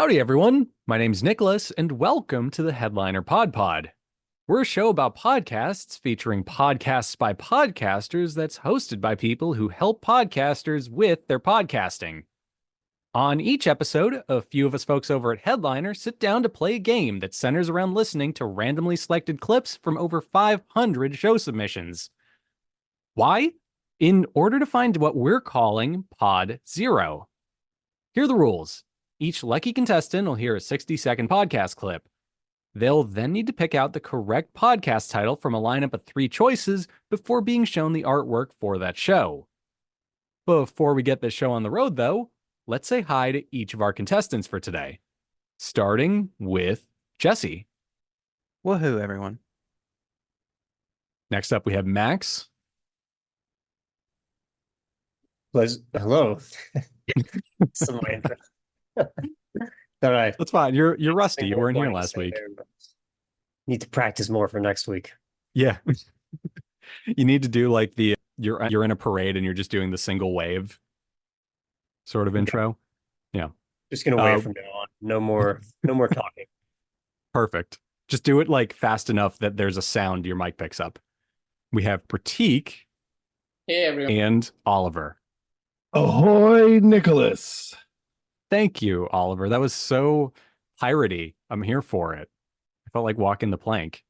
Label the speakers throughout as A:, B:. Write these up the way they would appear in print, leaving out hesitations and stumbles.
A: Howdy, everyone. My name's Nicholas, and welcome to the Headliner PodPod. We're a show about podcasts featuring podcasts by podcasters that's hosted by people who help podcasters with their podcasting. On each episode, a few of us folks over at Headliner sit down to play a game that centers around listening to randomly selected clips from over 500 show submissions. Why? In order to find what we're calling Pod Zero. Here are the rules. Each lucky contestant will hear a 60-second podcast clip. They'll then need to pick out the correct podcast title from a lineup of 3 choices before being shown the artwork for that show. Before we get this show on the road, though, let's say hi to each of our contestants for today. Starting with Jesse.
B: Woohoo, everyone.
A: Next up, we have Max.
C: Hello. Some of my intro. All right.
A: That's fine. You're rusty. You weren't here last week.
C: Need to practice more for next week.
A: Yeah. You need to do like you're in a parade and you're just doing the single wave sort of intro. Yeah.
C: Just gonna wave from now on. No more talking.
A: Perfect. Just do it like fast enough that there's a sound your mic picks up. We have Pratik.
D: Hey, everyone.
A: And Oliver.
E: Ahoy, Nicholas.
A: Thank you, Oliver. That was so piratey. I'm here for it. I felt like walking the plank.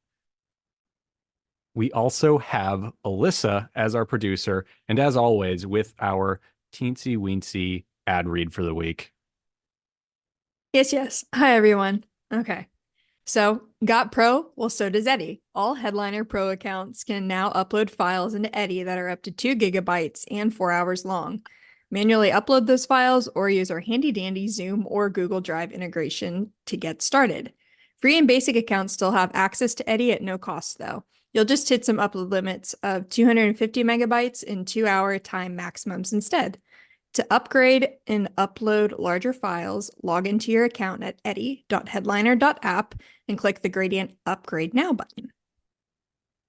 A: We also have Alyssa as our producer, and as always, with our teensy weensy ad read for the week.
F: Yes. Hi, everyone. Okay. So, got Pro? Well, so does Eddie. All Headliner Pro accounts can now upload files into Eddie that are up to 2 gigabytes and 4 hours long. Manually upload those files or use our handy dandy Zoom or Google Drive integration to get started. Free and basic accounts still have access to Eddie at no cost, though. You'll just hit some upload limits of 250 megabytes and 2-hour time maximums instead. To upgrade and upload larger files, log into your account at eddy.headliner.app and click the gradient Upgrade Now button.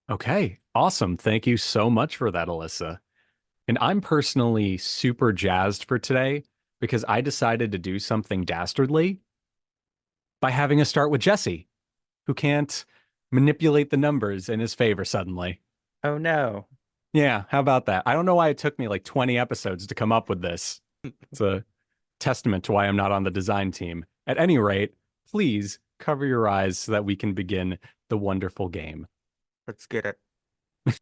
A: Okay, awesome. Thank you so much for that, Alyssa. And I'm personally super jazzed for today because I decided to do something dastardly by having us start with Jesse, who can't manipulate the numbers in his favor suddenly.
B: Oh, no.
A: Yeah, how about that? I don't know why it took me like 20 episodes to come up with this. It's a testament to why I'm not on the design team. At any rate, please cover your eyes so that we can begin the wonderful game.
B: Let's get it.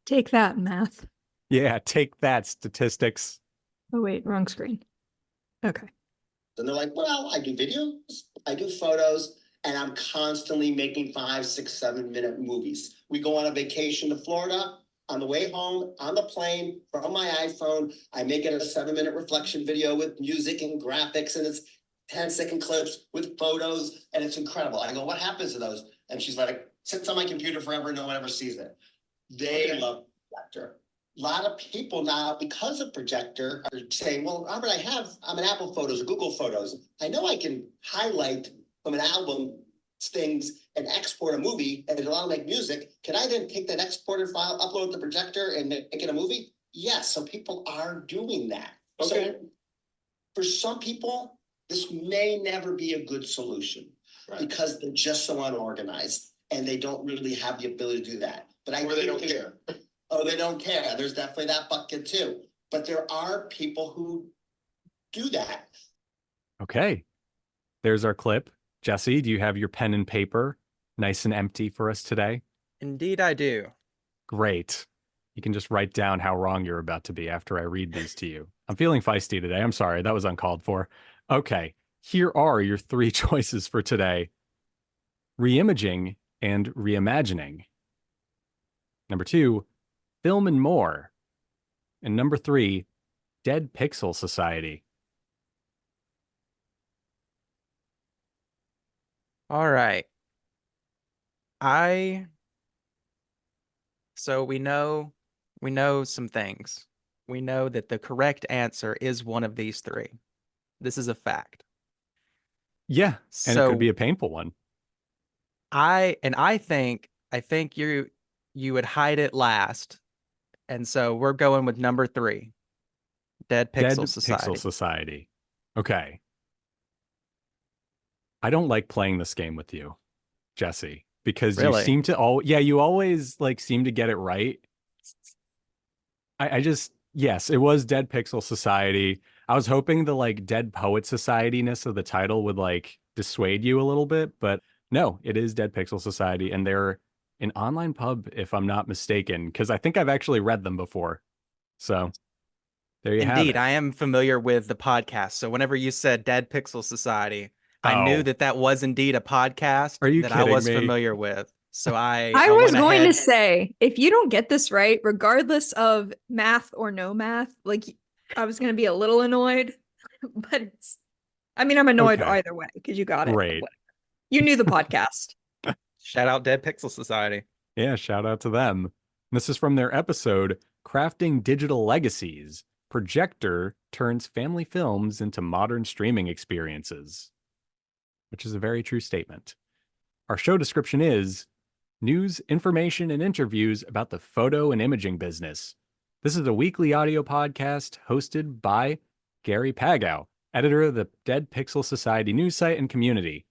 F: Take that, math.
A: Yeah, take that, statistics.
F: Oh, wait, wrong screen. Okay.
D: And they're like, well, I do videos, I do photos, and I'm constantly making 5, 6, 7-minute movies. We go on a vacation to Florida. On the way home, on the plane, from my iPhone, I make it a 7-minute reflection video with music and graphics, and it's 10-second clips with photos, and it's incredible. I go, what happens to those? And she's like, sits on my computer forever, no one ever sees it. They love Projector. A lot of people now, because of Projector, are saying, well, Robert, I'm an Apple Photos or Google Photos. I know I can highlight from an album things and export a movie and allow to make music. Can I then take that exported file, upload it to Projector and make it a movie? Yes, so people are doing that. Okay. So for some people, this may never be a good solution because they're just so unorganized and they don't really have the ability to do that. But or they don't care. Oh, they don't care. There's definitely that bucket too. But there are people who do that.
A: Okay, there's our clip. Jesse, do you have your pen and paper nice and empty for us today?
B: Indeed, I do.
A: Great. You can just write down how wrong you're about to be after I read these to you. I'm feeling feisty today. I'm sorry. That was uncalled for. Okay, here are your 3 choices for today. Reimaging and reimagining. Number 2, film and more. And number 3, Dead Pixel Society.
B: All right. So we know some things. We know that the correct answer is one of these 3. This is a fact.
A: Yeah, and it could be a painful one.
B: I think you would hide it last. And so we're going with number 3. Dead Pixel Society.
A: Pixel Society. Okay. I don't like playing this game with you, Jesse, because you
B: Really?
A: seem to you always like seem to get it right. I just, yes, it was Dead Pixel Society. I was hoping the like Dead Poet Society-ness of the title would like dissuade you a little bit, but no, it is Dead Pixel Society, and they're an online pub, if I'm not mistaken, because I think I've actually read them before. So there you have
B: Indeed,
A: it.
B: I am familiar with the podcast. So whenever you said Dead Pixel Society, I knew
A: Oh,
B: that was indeed a podcast
A: are you
B: that I
A: kidding
B: was
A: me?
B: familiar with. So
F: I
B: I
F: was
B: went
F: going to
B: ahead.
F: say, if you don't get this right, regardless of math or no math, like I was going to be a little annoyed, but I'm annoyed
A: Okay,
F: either way because you got it.
A: great.
F: You knew the podcast.
B: Shout out Dead Pixel Society.
A: Yeah, shout out to them. This is from their episode, Crafting Digital Legacies. Projector turns family films into modern streaming experiences, which is a very true statement. Our show description is news, information, and interviews about the photo and imaging business. This is a weekly audio podcast hosted by Gary Pagow, editor of the Dead Pixel Society news site and community.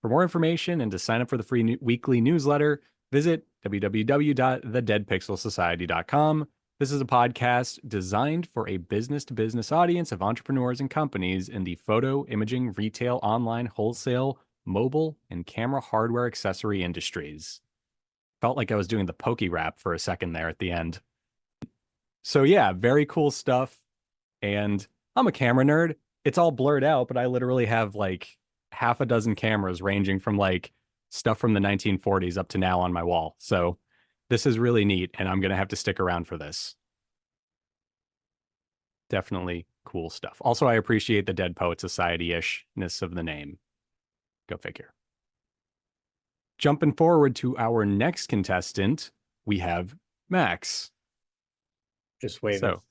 A: For more information and to sign up for the free weekly newsletter, visit www.thedeadpixelsociety.com. This is a podcast designed for a business-to-business audience of entrepreneurs and companies in the photo, imaging, retail, online, wholesale, mobile, and camera hardware accessory industries. Felt like I was doing the pokey rap for a second there at the end. So yeah, very cool stuff. And I'm a camera nerd. It's all blurred out, but I literally have like half a dozen cameras ranging from like stuff from the 1940s up to now on my wall. So this is really neat, and I'm going to have to stick around for this. Definitely cool stuff. Also, I appreciate the Dead Poet Society-ishness of the name. Go figure. Jumping forward to our next contestant, we have Max.
C: Just waving.
A: So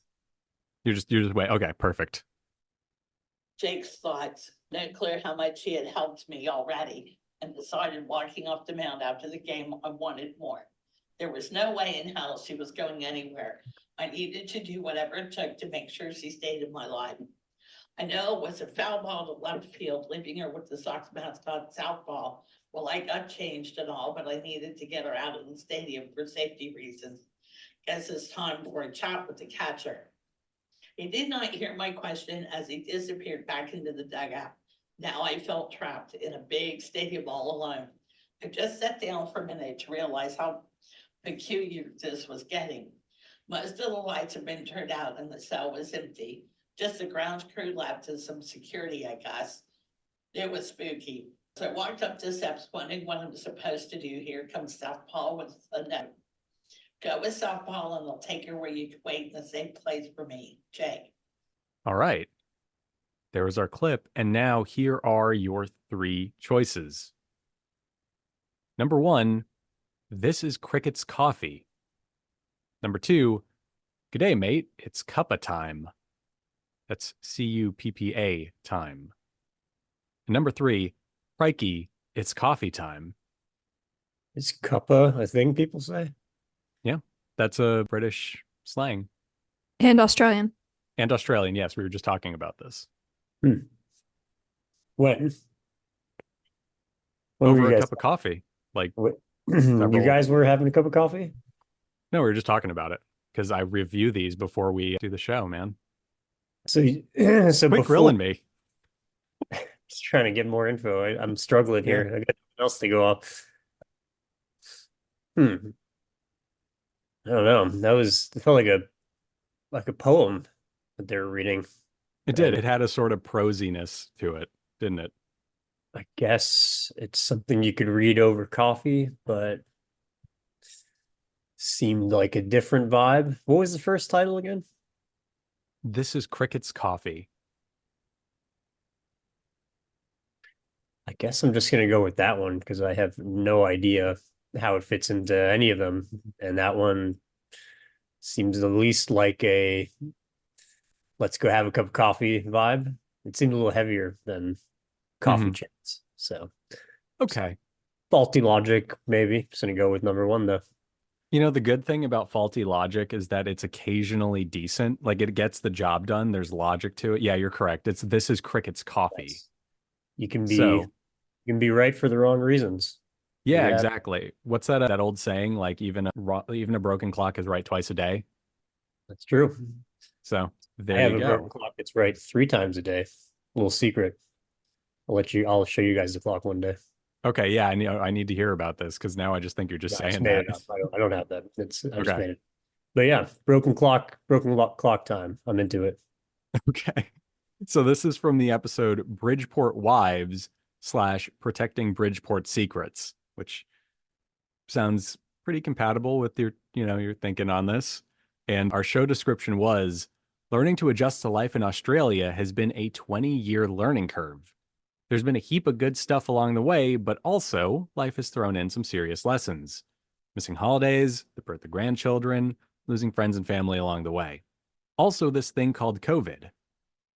A: you're just wait. Okay, perfect.
G: Jake's thoughts, not clear how much he had helped me already, and decided walking off the mound after the game I wanted more. There was no way in hell she was going anywhere. I needed to do whatever it took to make sure she stayed in my life. I know it was a foul ball to left field, leaving her with the Sox mascot Southpaw. Well, I got changed and all, but I needed to get her out of the stadium for safety reasons. Guess it's time for a chat with the catcher. He did not hear my question as he disappeared back into the dugout. Now I felt trapped in a big stadium all alone. I just sat down for a minute to realize how peculiar this was getting. Most of the lights had been turned out and the cell was empty. Just the grounds crew left and some security, I guess. It was spooky. So I walked up the steps wondering what I'm supposed to do. Here comes Southpaw with a note. Go with Southpaw and they'll take her where you can wait in the same place for me, Jake.
A: All right. There was our clip. And now here are your three choices. Number one, this is Cricket's coffee. Number two, g'day, mate. It's cuppa time. That's CUPPA time. And number three, crikey, it's coffee time.
C: It's cuppa a thing people say?
A: Yeah, that's a British slang.
F: And Australian.
A: And Australian, yes. We were just talking about this.
C: When? When were
A: Over
C: you
A: a
C: guys?
A: cup of coffee. Like,
C: What?
A: several-
C: You guys were having a cup of coffee?
A: no, we were just talking about it because I review these before we do the show, man.
C: So, so
A: Quit
C: before,
A: grilling me.
C: just trying to get more info. I'm struggling here. I got nothing else to go off. I don't know. It felt like a poem that they were reading.
A: It did. It had a sort of prosiness to it, didn't it?
C: I guess it's something you could read over coffee, but seemed like a different vibe. What was the first title again?
A: This is Cricket's coffee.
C: I guess I'm just gonna go with that one because I have no idea how it fits into any of them. And that one seems the least like a let's go have a cup of coffee vibe. It seemed a little heavier than coffee chats. So
A: Okay.
C: faulty logic, maybe. Just gonna go with number one though.
A: You know, the good thing about faulty logic is that it's occasionally decent. Like it gets the job done. There's logic to it. Yeah, you're correct. This is Cricket's coffee.
C: You can be
A: So
C: You can be right for the wrong reasons.
A: Yeah,
C: Yeah.
A: exactly. What's that old saying? Like even a broken clock is right twice a day.
C: That's true.
A: So
C: I
A: there
C: have
A: you
C: a broken
A: go.
C: clock that's right 3 times a day. Little secret. I'll show you guys the clock one day.
A: Okay, yeah, I need to hear about this because now I just think you're just
C: No, I just
A: saying
C: made
A: that.
C: it up. I don't have that. I just
A: Okay.
C: made it. But yeah, clock time. I'm into it.
A: Okay. So this is from the episode Bridgeport Wives / Protecting Bridgeport Secrets, which sounds pretty compatible with your thinking on this. And our show description was learning to adjust to life in Australia has been a 20-year learning curve. There's been a heap of good stuff along the way, but also life has thrown in some serious lessons. Missing holidays, the birth of grandchildren, losing friends and family along the way. Also, this thing called COVID.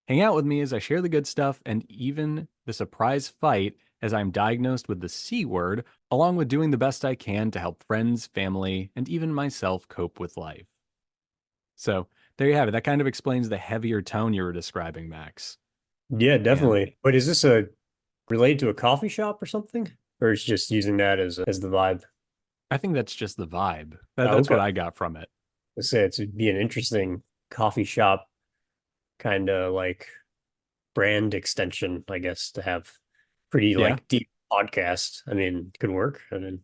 A: Hang out with me as I share the good stuff and even the surprise fight as I'm diagnosed with the C word, along with doing the best I can to help friends, family, and even myself cope with life. So, there you have it. That kind of explains the heavier tone you were describing, Max.
C: Yeah, definitely. But is this related to a coffee shop or something? Or is just using that as the vibe?
A: I think that's just the vibe.
C: Oh,
A: That's
C: okay.
A: what I got from it.
C: Let's say it'd be an interesting coffee shop kind of like brand extension, I guess, to have pretty
A: Yeah,
C: like deep podcast. I mean, it could work. I mean,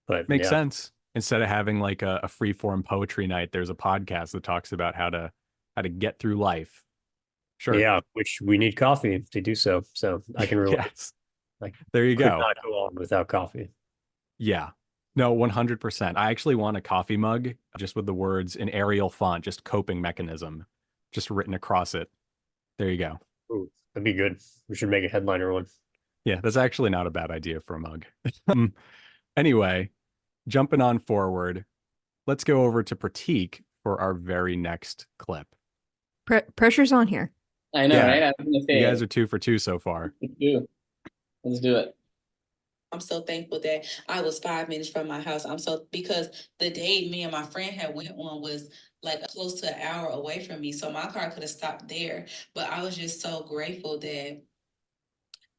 C: but
A: makes
C: yeah.
A: sense. Instead of having like a free form poetry night, there's a podcast that talks about how to get through life. Sure.
C: Yeah, which we need coffee to do so. So I can relate.
A: Yes.
C: Like
A: There you
C: could
A: go.
C: not go on without coffee.
A: Yeah. No, 100%. I actually want a coffee mug just with the words in Arial font, just coping mechanism, just written across it. There you go.
C: Ooh, that'd be good. We should make a headliner one.
A: Yeah, that's actually not a bad idea for a mug. Anyway, jumping on forward, let's go over to Pratik for our very next clip.
F: Pressure's on here.
H: I know,
A: Yeah.
H: right? I was gonna say
A: You guys are 2 for 2 so far.
H: Let's do it.
I: I'm so thankful that I was 5 minutes from my house. Because the date me and my friend had went on was like close to an hour away from me. So my car could have stopped there. But I was just so grateful that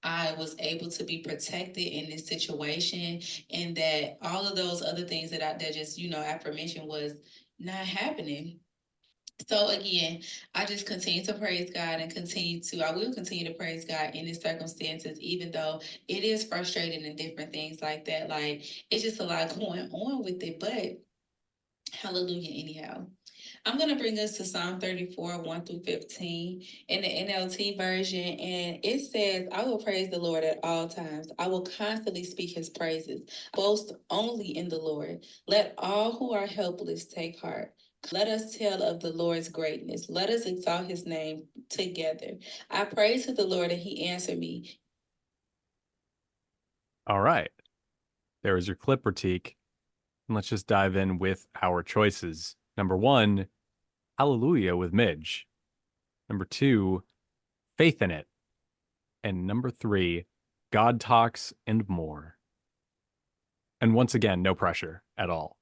I: I was able to be protected in this situation, and that all of those other things that just, affirmation was not happening. So again, I just continue to praise God and I will continue to praise God in these circumstances, even though it is frustrating and different things like that. Like, it's just a lot going on with it, but hallelujah anyhow. I'm going to bring us to Psalm 34, 1-15 in the NLT version. And it says, I will praise the Lord at all times. I will constantly speak his praises. Boast only in the Lord. Let all who are helpless take heart. Let us tell of the Lord's greatness. Let us exalt his name together. I prayed to the Lord and he answered me.
A: All right. There is your clip, Pratik. And let's just dive in with our choices. Number 1, Hallelujah with Midge. Number 2, Faith in It. And number 3, God Talks and More. And once again, no pressure at all.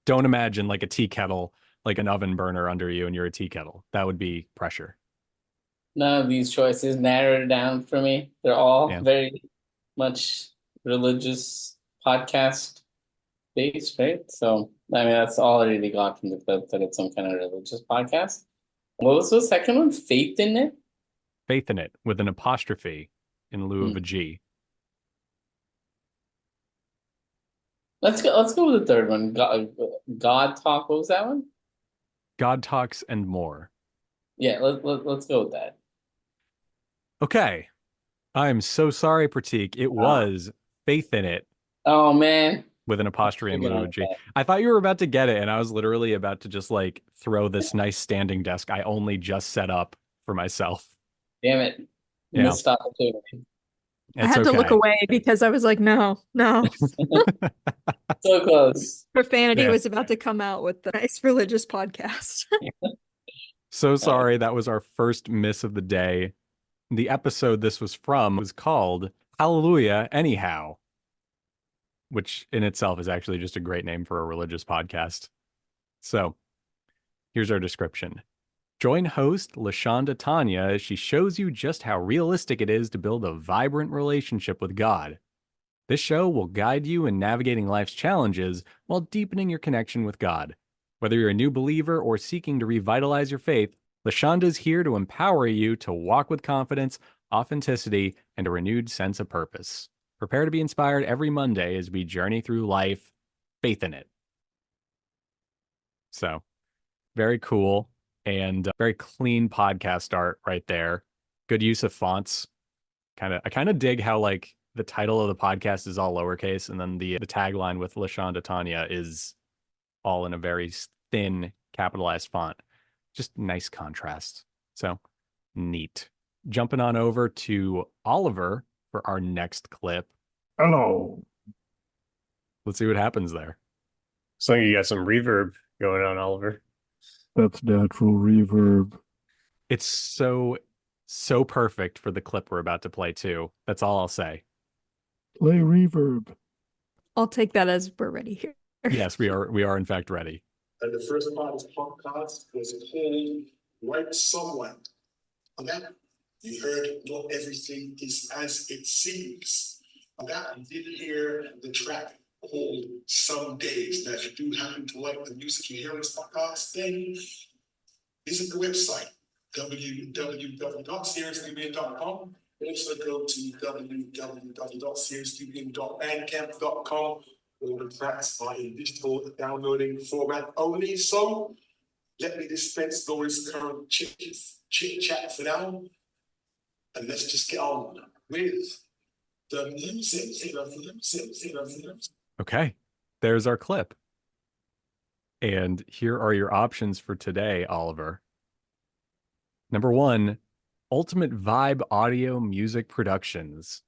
A: Don't imagine like a tea kettle, like an oven burner under you and you're a tea kettle. That would be pressure.
H: None of these choices narrowed it down for me. They're all
A: Yeah.
H: very much religious podcast based, right? So, I mean, that's all I really got from the clip, that it's some kind of religious podcast. What was the second one? Faith in it?
A: Faith in It with an apostrophe in lieu of a G.
H: Let's go with the third one. God talk. What was that one?
A: God Talks and More.
H: Yeah, let's go with that.
A: Okay. I'm so sorry, Pratik. It was Faith in It
H: Oh man.
A: with an apostrophe in lieu of a G. I thought you were about to get it, and I was literally about to just like throw this nice standing desk I only just set up for myself.
H: Damn it.
A: Yeah.
H: Missed opportunity.
F: I had to look away because I was like, no.
H: So close.
F: Profanity
A: Yeah.
F: was about to come out with the nice religious podcast.
A: So sorry. That was our first miss of the day. The episode this was from was called Hallelujah Anyhow, which in itself is actually just a great name for a religious podcast. So here's our description. Join host LaShonda Tanya as she shows you just how realistic it is to build a vibrant relationship with God. This show will guide you in navigating life's challenges while deepening your connection with God. Whether you're a new believer or seeking to revitalize your faith, LaShonda is here to empower you to walk with confidence, authenticity, and a renewed sense of purpose. Prepare to be inspired every Monday as we journey through life, faith in it. So, very cool and very clean podcast art right there. Good use of fonts. I kind of dig how like the title of the podcast is all lowercase, and then the tagline with LaShonda Tanya is all in a very thin capitalized font. Just nice contrast. So neat. Jumping on over to Oliver for our next clip.
E: Hello.
A: Let's see what happens there.
C: So you got some reverb going on, Oliver.
E: That's natural reverb.
A: It's so perfect for the clip we're about to play too. That's all I'll say.
E: Play reverb.
F: I'll take that as we're ready here.
A: Yes, we are in fact ready.
J: And the first part of the podcast was called Right Someone. On that, you heard not everything is as it seems. On that, you did hear the track called Some Days. Now, if you do happen to like the music you hear on this podcast, then visit the website, www.seriouslybeing.com. Also go to www.seriouslybeing.bandcamp.com. All the tracks are in digital downloading format only. So let me dispense those current chit chat for now. And let's just get on with the music.
A: Okay, there's our clip. And here are your options for today, Oliver. Number 1, Ultimate Vibe Audio Music Productions.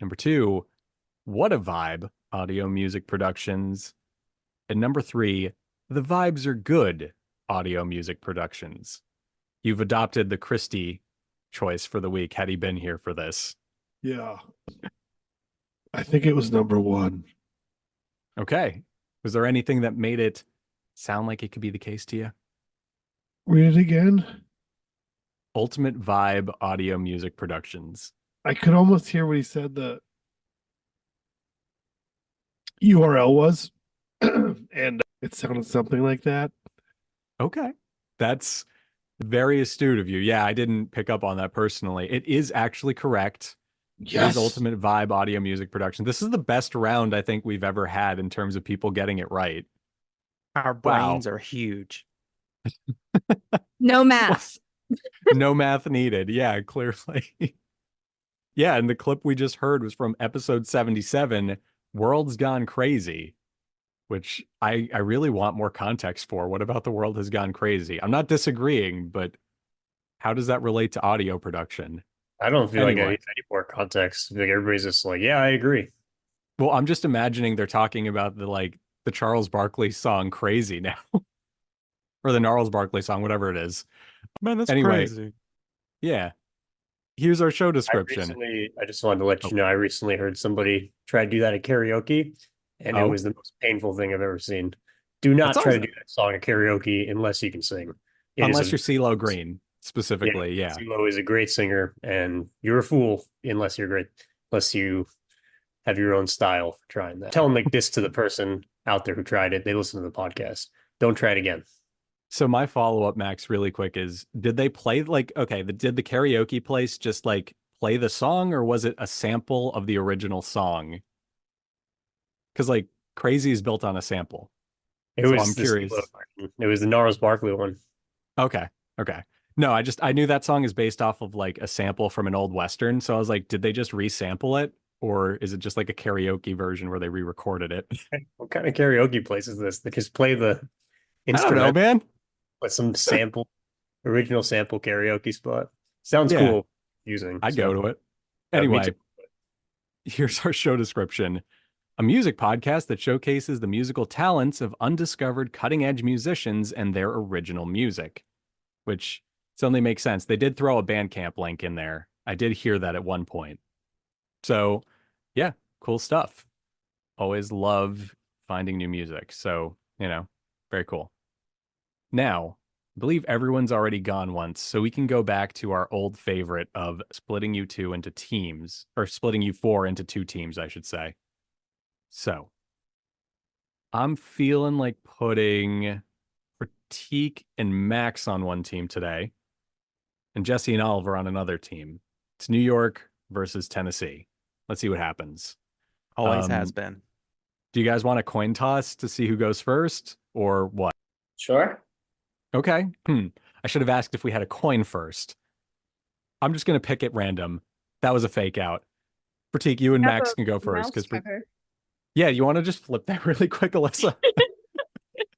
A: Number 2, What a Vibe Audio Music Productions. And number 3, The Vibes Are Good Audio Music Productions. You've adopted the Christie choice for the week had he been here for this.
E: Yeah. I think it was number 1.
A: Okay. Was there anything that made it sound like it could be the case to you?
E: Read it again.
A: Ultimate Vibe Audio Music Productions.
E: I could almost hear what he said the URL was, and it sounded something like that.
A: Okay. That's very astute of you. Yeah, I didn't pick up on that personally. It is actually correct.
E: Yes.
A: It is Ultimate Vibe Audio Music Production. This is the best round I think we've ever had in terms of people getting it right.
B: Our brains are huge.
F: No math.
A: No math needed. Yeah, clearly. Yeah, and the clip we just heard was from episode 77, World's Gone Crazy, which I really want more context for. What about the world has gone crazy? I'm not disagreeing, but how does that relate to audio production?
C: I don't feel like I
A: Anyway.
C: need any more context. I feel like everybody's just like, yeah, I agree.
A: Well, I'm just imagining they're talking about the Charles Barkley song Crazy now. Or the Gnarls Barkley song, whatever it is.
B: Man, that's
A: Anyway.
B: crazy.
A: Yeah. Here's our show description.
C: I just wanted to let you know, I recently heard somebody try to do that at karaoke, and it was the most painful thing I've ever seen. Do not
A: That
C: try
A: sounds-
C: to do that song at karaoke unless you can sing. It is
A: Unless
C: a-
A: you're CeeLo Green, specifically, yeah.
C: CeeLo is a great singer, and you're a fool unless you're great, unless you have your own style for trying that. Tell them like this to the person out there who tried it. They listen to the podcast. Don't try it again.
A: So my follow-up, Max, really quick is, did they play did the karaoke place just play the song, or was it a sample of the original song? Because Crazy is built on a sample.
C: It
A: So
C: was
A: I'm
C: the
A: curious.
C: CeeLo version. It was the Gnarls Barkley one.
A: Okay. No, I knew that song is based off of a sample from an old Western. So I was like, did they just resample it? Or is it just a karaoke version where they re-recorded it?
C: What kind of karaoke place is this? They just play the
A: I don't know,
C: instrument
A: man.
C: with some original sample karaoke spot. Sounds
A: Yeah.
C: cool using.
A: I'd go to it.
C: Me
A: Anyway,
C: too.
A: here's our show description. A music podcast that showcases the musical talents of undiscovered cutting-edge musicians and their original music. Which only makes sense. They did throw a Bandcamp link in there. I did hear that at one point. So, yeah, cool stuff. Always love finding new music. So, very cool. Now, I believe everyone's already gone once, so we can go back to our old favorite of splitting you two into teams, or splitting you four into two teams, I should say. So, I'm feeling like putting Pratik and Max on one team today, and Jesse and Oliver on another team. It's New York versus Tennessee. Let's see what happens.
B: Always has been.
A: Do you guys want a coin toss to see who goes first, or what?
H: Sure.
A: Okay. I should have asked if we had a coin first. I'm just going to pick at random. That was a fake out. Pratik, you and
F: Have
A: Max
F: a
A: can go first.
F: mouse tracker.
A: Yeah, you want to just flip that really quick, Alyssa?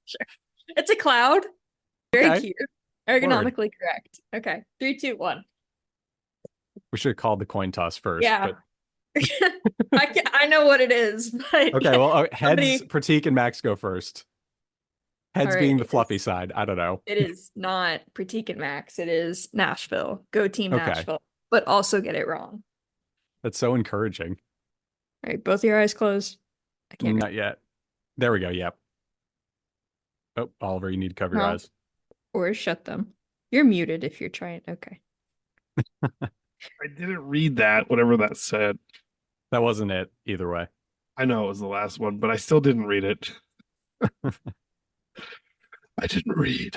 F: Sure. It's a cloud. Very
A: Okay.
F: cute. Ergonomically correct. Okay. 3, 2, 1.
A: We should have called the coin toss first.
F: Yeah.
A: But...
F: I know what it is, but
A: Okay, well, heads,
F: somebody-
A: Pratik and Max go first. Heads
F: All right,
A: being the
F: it
A: fluffy
F: is-
A: side. I don't know.
F: It is not Pratik and Max. It is Nashville. Go team
A: Okay.
F: Nashville. But also get it wrong.
A: That's so encouraging.
F: All right, both your eyes closed. I can't.
A: Not yet. There we go. Yep. Oh, Oliver, you need to cover your
F: No.
A: eyes.
F: Or shut them. You're muted if you're trying. Okay.
E: I didn't read that, whatever that said.
A: That wasn't it either way.
E: I know it was the last one, but I still didn't read it. I didn't read.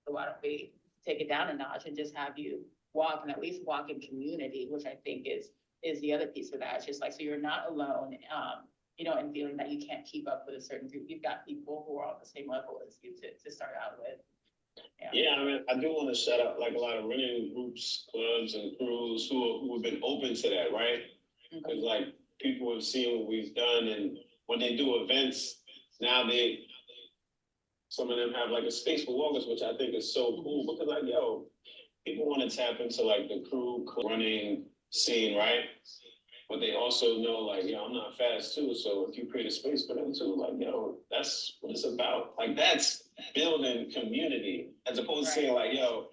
G: So why don't we take it down a notch and just have you walk and at least walk in community, which I think is the other piece of that. It's just like, so you're not alone, and feeling that you can't keep up with a certain group. You've got people who are on the same level as you to start out with.
J: Yeah, I mean, I do want to shout out like a lot of running groups, clubs, and crews who have been open to that, right? Because like people have seen what we've done, and when they do events, now some of them have like a space for walkers, which I think is so cool because like, yo, people want to tap into like the crew running scene, right? But they also know like, yo, I'm not fast too. So if you create a space for them too, like, yo, that's what it's about. Like that's building community as opposed to saying like, yo,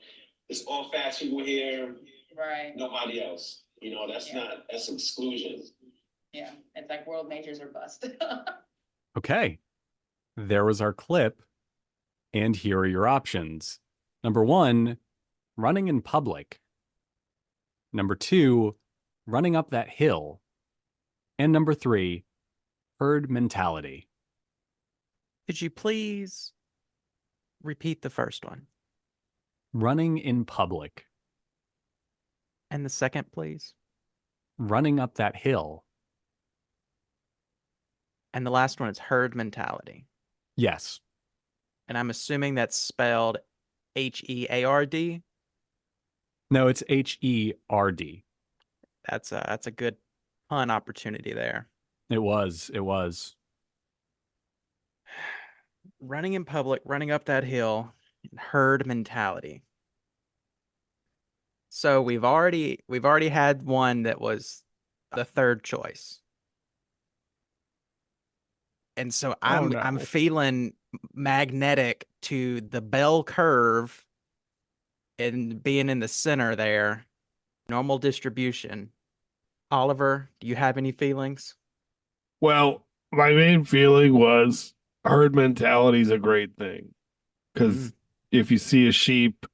J: it's all fast people here,
G: Right.
J: nobody else. That's exclusion.
G: Yeah. It's like world majors are bust.
A: Okay. There was our clip. And here are your options. Number 1, running in public. Number 2, running up that hill. And number 3, herd mentality.
B: Could you please repeat the first one?
A: Running in public.
B: And the second, please.
A: Running up that hill.
B: And the last one is herd mentality.
A: Yes.
B: And I'm assuming that's spelled HEARD.
A: No, it's HERD.
B: That's a good pun opportunity there.
A: It was.
B: Running in public, running up that hill, herd mentality. So we've already had one that was the third choice. And so I'm feeling magnetic to the bell curve and being in the center there. Normal distribution. Oliver, do you have any feelings?
E: Well, my main feeling was herd mentality is a great thing. Because if you see a sheep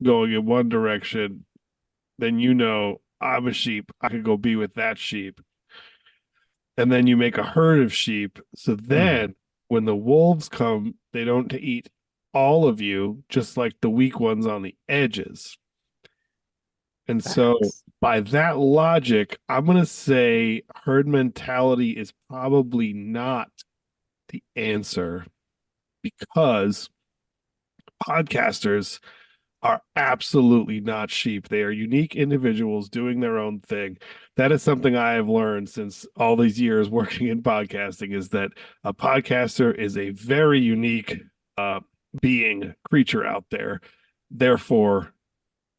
E: going in one direction, then you know I'm a sheep. I could go be with that sheep. And then you make a herd of sheep. So then when the wolves come, they don't eat all of you, just like the weak ones on the edges. And so by that logic, I'm going to say herd mentality is probably not the answer because podcasters are absolutely not sheep. They are unique individuals doing their own thing. That is something I have learned since all these years working in podcasting is that a podcaster is a very unique creature out there. Therefore,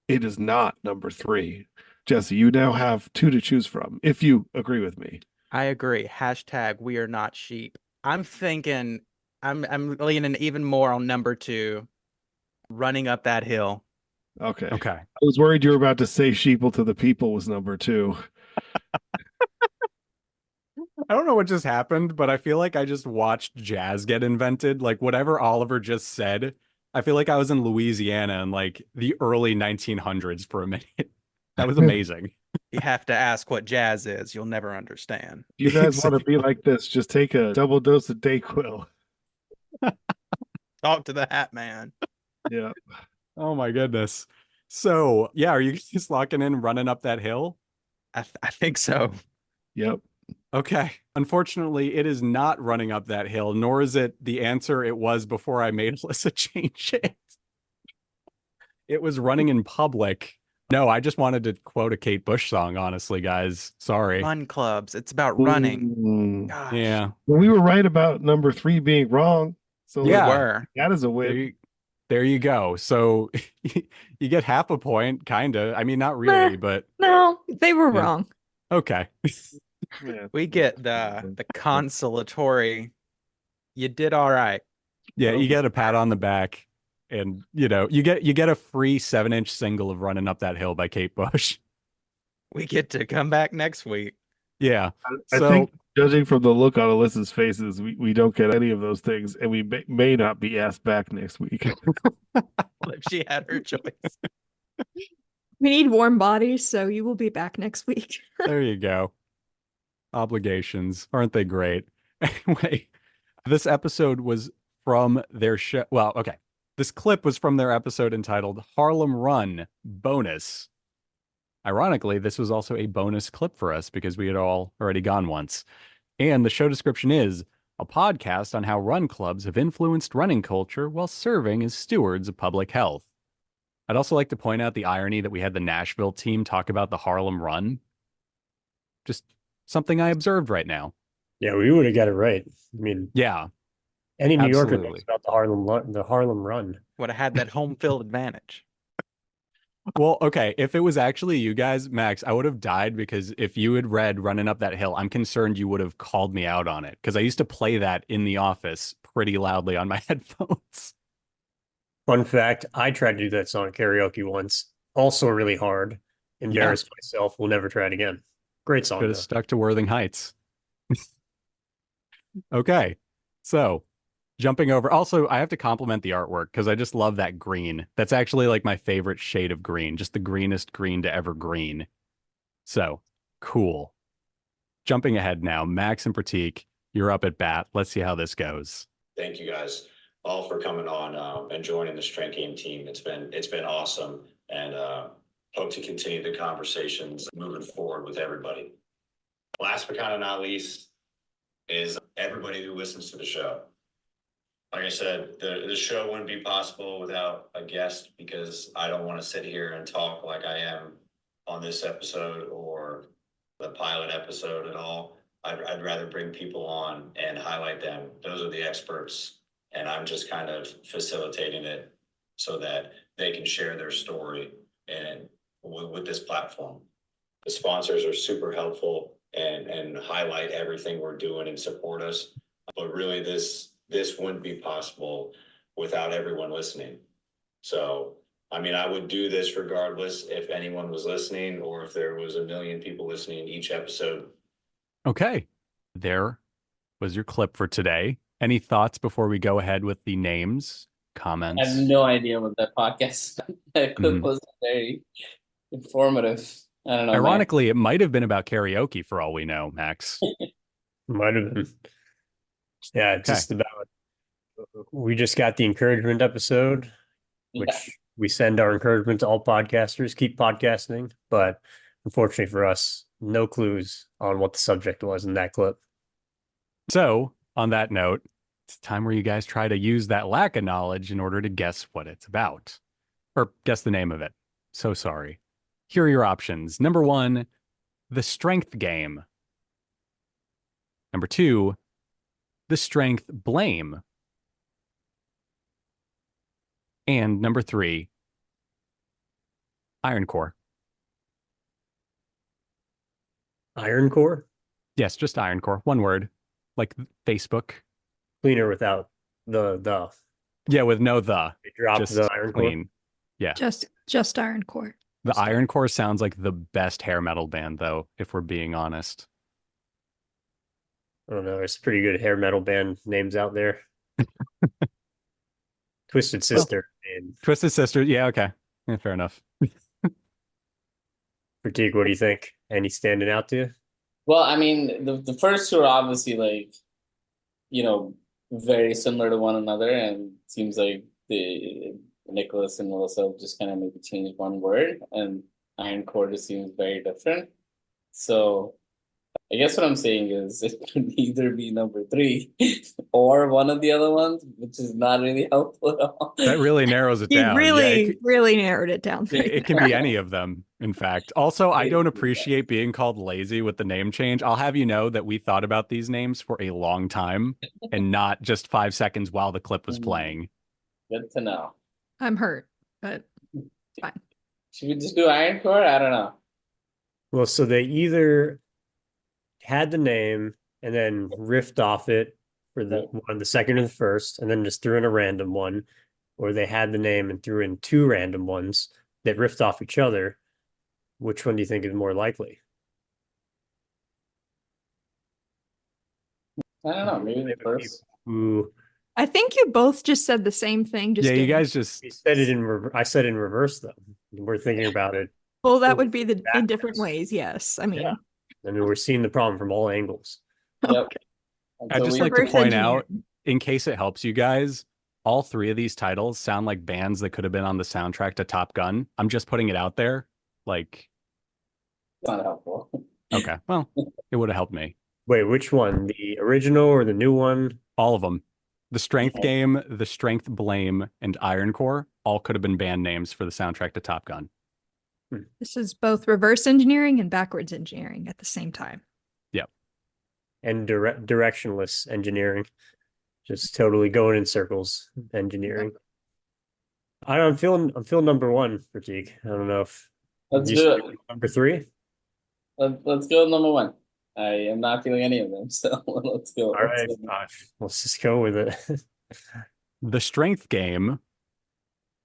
E: it is not number 3. Jesse, you now have 2 to choose from, if you agree with me.
B: I agree. # we are not sheep. I'm thinking I'm leaning even more on number 2, running up that hill.
E: Okay.
A: Okay.
E: I was worried you were about to say sheeple to the people was number 2.
A: I don't know what just happened, but I feel like I just watched jazz get invented. Like whatever Oliver just said, I feel like I was in Louisiana in like the early 1900s for a minute. That was amazing.
B: You have to ask what jazz is. You'll never understand.
E: You guys want to be like this? Just take a double dose of Dayquil.
B: Talk to the Hat Man.
E: Yeah.
A: Oh my goodness. So yeah, are you just locking in running up that hill?
B: I think so.
E: Yep.
A: Okay. Unfortunately, it is not running up that hill, nor is it the answer it was before I made Alyssa change it. It was running in public. No, I just wanted to quote a Kate Bush song, honestly, guys. Sorry.
B: Fun clubs. It's about running.
E: Mm.
B: Gosh.
A: Yeah.
E: Well, we were right about number 3 being wrong. So
A: Yeah.
B: We were.
E: that is a win.
A: There you go. So you get half a point, kind of. I mean, not really, but
F: No, they were
A: Yeah.
F: wrong.
A: okay.
E: Yeah.
B: We get the consolatory. You did all right.
A: Yeah, you get a pat on the back, and you get a free 7-inch single of "Running Up That Hill" by Kate Bush.
B: We get to come back next week.
A: Yeah.
E: I
A: So
E: think, judging from the look on Alyssa's faces, we don't get any of those things, and we may not be asked back next week.
B: Well, if she had her choice.
F: We need warm bodies, so you will be back next week.
A: there you go. Obligations, aren't they great? Anyway, this episode was from their show. Well, okay. This clip was from their episode entitled Harlem Run Bonus. Ironically, this was also a bonus clip for us because we had all already gone once. And the show description is a podcast on how run clubs have influenced running culture while serving as stewards of public health. I'd also like to point out the irony that we had the Nashville team talk about the Harlem Run. Just something I observed right now.
C: Yeah, we would have got it right. I mean,
A: Yeah,
C: any New Yorker
A: absolutely.
C: knows about the Harlem Run.
B: Would have had that home field advantage.
A: Well, okay, if it was actually you guys, Max, I would have died because if you had read Running Up That Hill, I'm concerned you would have called me out on it because I used to play that in the office pretty loudly on my headphones.
C: Fun fact, I tried to do that song karaoke once. Also really hard. Embarrassed myself. Will never try it again. Great song,
A: Could have
C: though.
A: stuck to Worthing Heights. Okay, so jumping over. Also, I have to compliment the artwork because I just love that green. That's actually like my favorite shade of green, just the greenest green to ever green. So cool. Jumping ahead now, Max and Pratik, you're up at bat. Let's see how this goes.
K: Thank you guys all for coming on and joining the strength game team. It's been awesome, and hope to continue the conversations moving forward with everybody. Last but kind of not least is everybody who listens to the show. Like I said, the show wouldn't be possible without a guest because I don't want to sit here and talk like I am on this episode or the pilot episode at all. I'd rather bring people on and highlight them. Those are the experts, and I'm just kind of facilitating it so that they can share their story and with this platform. The sponsors are super helpful and highlight everything we're doing and support us. But really, this wouldn't be possible without everyone listening. So, I mean, I would do this regardless if anyone was listening or if there was 1 million people listening each episode.
A: Okay, there was your clip for today. Any thoughts before we go ahead with the names, comments?
H: I have no idea what that podcast that clip was very informative. I don't know.
A: Ironically, it might have been about karaoke for all we know, Max.
C: Might have been. Yeah, just about. We just got the encouragement episode, which we send our encouragement to all podcasters. Keep podcasting, but unfortunately for us, no clues on what the subject was in that clip.
A: So, on that note, it's time where you guys try to use that lack of knowledge in order to guess what it's about, or guess the name of it. So sorry. Here are your options. Number 1, the strength game. Number 2, the strength blame. And number 3, iron core.
C: Iron core?
A: Yes, just iron core. One word, like Facebook.
C: Cleaner without the.
A: Yeah, with no the.
C: Drop
A: just
C: the iron
A: clean.
C: core.
A: Yeah.
F: Just iron core.
A: The Iron Core sounds like the best hair metal band, though, if we're being honest.
C: I don't know. There's pretty good hair metal band names out there. Twisted Sister and
A: Twisted Sister. Yeah, okay. Yeah, fair enough.
C: Pratik, what do you think? Any standing out to you?
H: Well, I mean, the first two are obviously like, you know, very similar to one another, and it seems like the Nicholas and Melissa just kind of maybe changed one word, and Iron Core just seems very different. So I guess what I'm saying is it could either be number 3 or one of the other ones, which is not really helpful at all.
A: That really narrows it
F: You
A: down.
F: really, really narrowed it down.
A: It can be any of them, in fact. Also, I don't appreciate being called lazy with the name change. I'll have you know that we thought about these names for a long time and not just 5 seconds while the clip was playing.
H: Good to know.
F: I'm hurt, but fine.
H: Should we just do Iron Core? I don't know.
C: Well, so they either had the name and then riffed off it for the second and the first, and then just threw in a random one, or they had the name and threw in 2 random ones that riffed off each other. Which one do you think is more likely?
H: I don't know. Maybe the first.
C: Ooh,
F: I think you both just said the same thing. Just
A: Yeah, you
F: in-
A: guys just
C: I said it in reverse though. We're thinking about it.
F: Well, that would be in
C: backwards.
F: different ways. Yes, I mean,
C: Yeah. I mean, we're seeing the problem from all angles.
H: Yep.
A: I'd
H: So
A: just
H: we-
A: like to
F: Reverse
A: point out,
F: engineering.
A: in case it helps you guys, all 3 of these titles sound like bands that could have been on the soundtrack to Top Gun. I'm just putting it out there. Like,
H: not helpful.
A: okay, well, it would have helped me.
C: Wait, which one? The original or the new one?
A: All of them. The Strength
H: Okay.
A: Game, The Strength Blame, and Iron Core all could have been band names for the soundtrack to Top Gun.
F: this is both reverse engineering and backwards engineering at the same time.
C: And directionless engineering. Just totally going in circles engineering. I'm feeling number 1 Pratik. I don't know if
H: Let's
C: you
H: do
C: said
H: it.
C: number 3.
H: Let's go with number 1. I am not feeling any of them, so let's go.
C: All right, let's just go with it.
A: The Strength Game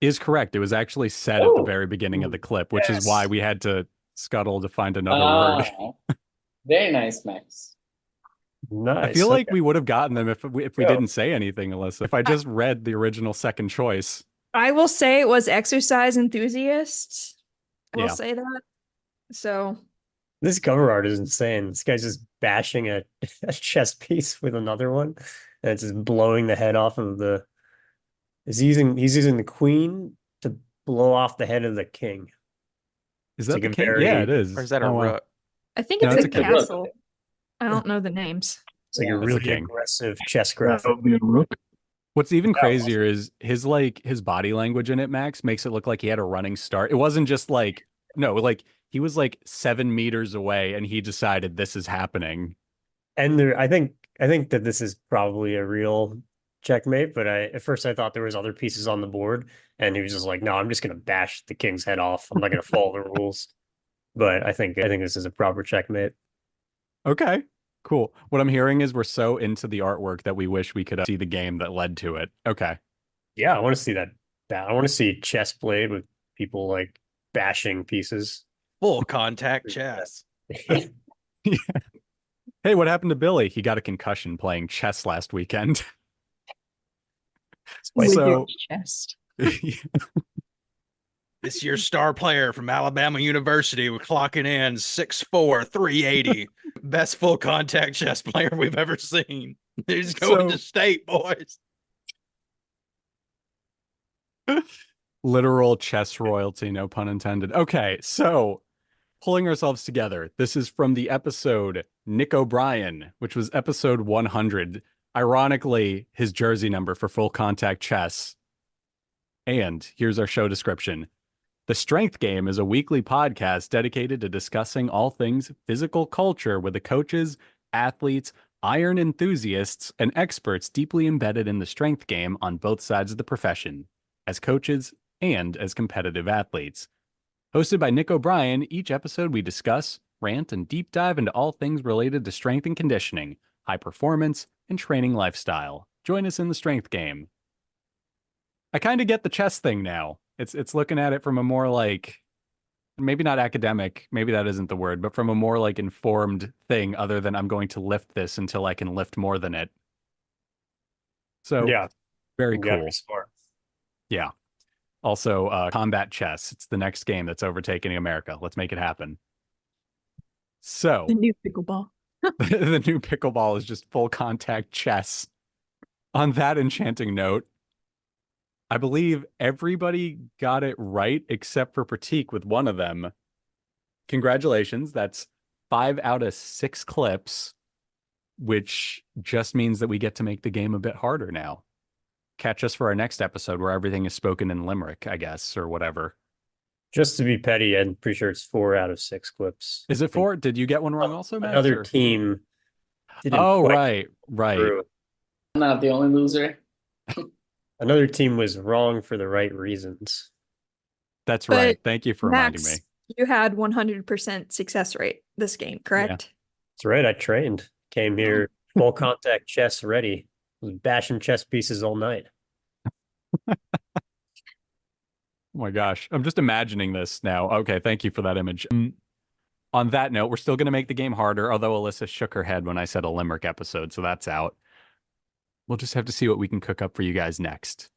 A: is correct. It was actually said at the very beginning of the clip, which is why we had to scuttle to find another word.
H: Very nice, Max.
C: Nice.
A: I feel
C: okay.
A: like we would have gotten them if we didn't say anything, Alyssa. If I just read the original second choice.
F: I will say it was exercise enthusiast. I will
A: Yeah.
F: say that. So
C: This cover art is insane. This guy's just bashing a chess piece with another one, and it's just blowing the head off of the. He's using the queen to blow off the head of the king.
A: Is
C: It's
A: that
C: like
A: the
C: a
A: king?
C: very-
A: Yeah, it is.
B: Or is that a
A: Oh, wow.
B: rook?
F: I think
A: No,
F: it's
A: it's
F: a
A: a king.
F: castle. I don't know the names.
C: It's like a
A: It's a
C: really
A: king.
C: aggressive chess
E: That
C: graphic.
E: would be a rook.
A: What's even
C: That was-
A: crazier is his body language in it, Max, makes it look like he had a running start. It wasn't just like, no, like he was like 7 meters away and he decided this is happening.
C: And I think that this is probably a real checkmate, but at first I thought there was other pieces on the board, and he was just like, no, I'm just gonna bash the king's head off. I'm not gonna follow the rules. But I think this is a proper checkmate.
A: Okay, cool. What I'm hearing is we're so into the artwork that we wish we could see the game that led to it. Okay.
C: Yeah, I want to see that. I want to see chess played with people like bashing pieces.
B: Full contact chess.
A: Hey, what happened to Billy? He got a concussion playing chess last weekend.
F: With
A: So-
F: your chest.
B: This year's star player from Alabama University, we're clocking in 6'4", 380. Best full contact chess player we've ever seen. He's going
A: So-
B: to state, boys.
A: Literal chess royalty, no pun intended. Okay, so pulling ourselves together. This is from the episode Nick O'Brien, which was episode 100. Ironically, his jersey number for full contact chess. And here's our show description. The Strength Game is a weekly podcast dedicated to discussing all things physical culture with the coaches, athletes, iron enthusiasts, and experts deeply embedded in the strength game on both sides of the profession, as coaches and as competitive athletes. Hosted by Nick O'Brien, each episode we discuss, rant, and deep dive into all things related to strength and conditioning, high performance, and training lifestyle. Join us in the Strength Game. I kind of get the chess thing now. It's looking at it from a more like maybe not academic, maybe that isn't the word, but from a more like informed thing other than I'm going to lift this until I can lift more than it. So
C: Yeah,
A: very
C: you gotta
A: cool.
C: be smart.
A: Yeah. Also, combat chess. It's the next game that's overtaking America. Let's make it happen. So
F: The new pickleball.
A: the new pickleball is just full contact chess. On that enchanting note, I believe everybody got it right except for Pratik with one of them. Congratulations. That's 5 out of 6 clips, which just means that we get to make the game a bit harder now. Catch us for our next episode where everything is spoken in Limerick, I guess, or whatever.
C: Just to be petty, I'm pretty sure it's 4 out of 6 clips.
A: Is it 4? Did you get one wrong also, Max?
C: Another team didn't
A: Oh,
C: quite
A: right.
C: through.
H: I'm not the only loser.
C: Another team was wrong for the right reasons.
A: That's
F: But
A: right. Thank you for reminding
F: Max,
A: me.
F: you had 100% success rate this game, correct?
C: That's right. I trained. Came here full contact chess ready. Was bashing chess pieces all night.
A: Oh my gosh. I'm just imagining this now. Okay, thank you for that image. On that note, we're still going to make the game harder, although Alyssa shook her head when I said a Limerick episode, so that's out. We'll just have to see what we can cook up for you guys next.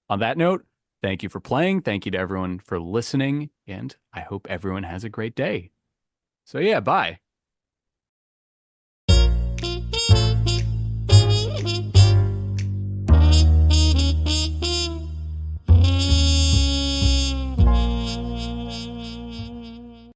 A: On that note, thank you for playing. Thank you to everyone for listening, and I hope everyone has a great day. So yeah, bye.